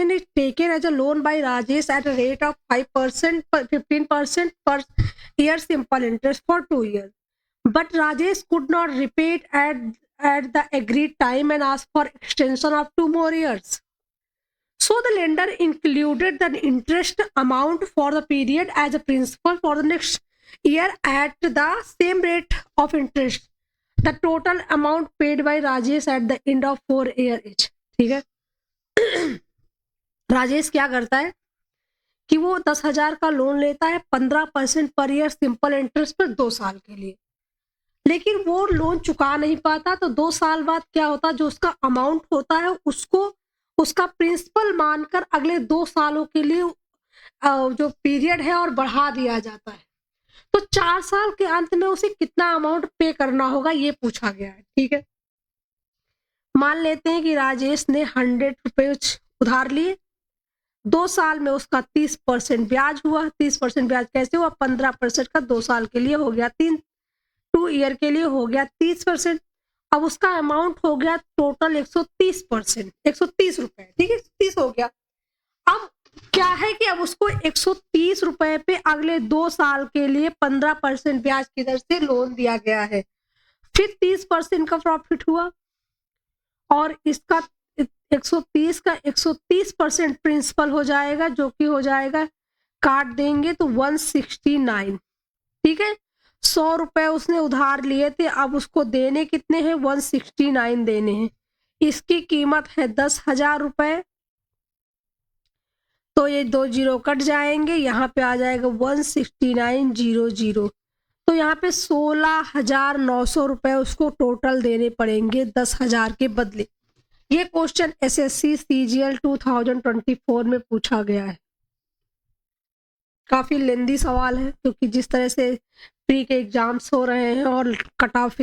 2000 is taken as a loan by Rajesh at a rate of 5%, 15% per year simple interest for 2 years. But Rajesh could not repay it at the agreed time and asked for extension of 2 more years. So the lender included the interest amount for the period as a principal for the next year at the same rate of interest. The total amount paid by Rajesh at the end of 4 years. ठीक है, राजेश क्या करता है कि वो 10,000 का loan लेता है 15% पर ईयर सिंपल इंटरेस्ट पर 2 साल के लिए, लेकिन वो लोन चुका नहीं पाता। तो 2 साल बाद क्या होता है, जो उसका अमाउंट होता है उसको उसका प्रिंसिपल मानकर अगले 2 सालों के लिए जो पीरियड है और बढ़ा दिया जाता है। तो 4 साल के अंत में उसे कितना अमाउंट पे करना होगा ये पूछा गया है। ठीक है, मान लेते हैं कि राजेश ने 100 रुपए उधार लिए, 2 साल में उसका 30% ब्याज हुआ। 30% ब्याज कैसे हुआ, 15% का 2 साल के लिए हो गया, 2 ईयर के लिए हो गया 30%। अब उसका अमाउंट हो गया टोटल 130%, 130 रुपए। ठीक है, 30 हो गया। अब क्या है कि अब उसको 130 रुपए पे अगले 2 साल के लिए 15% ब्याज की दर से लोन दिया गया है। फिर 30% का प्रॉफिट हुआ और इसका 130 का 130% प्रिंसिपल हो जाएगा, जो कि हो जाएगा, काट देंगे तो 169। ठीक है, 100 रुपए उसने उधार लिए थे, अब उसको देने कितने हैं, 169 देने हैं। इसकी कीमत है 10,000 रुपए। तो ये 2 जीरो कट जाएंगे, यहाँ पे आ जाएगा 16900। तो यहाँ पे 16,900 रुपए उसको टोटल देने पड़ेंगे 10,000 के बदले। ये क्वेश्चन एसएससी सीजीएल 2024 में पूछा गया है। काफी लेंदी सवाल है, क्योंकि जिस तरह से प्री के एग्जाम्स हो रहे हैं और कट ऑफ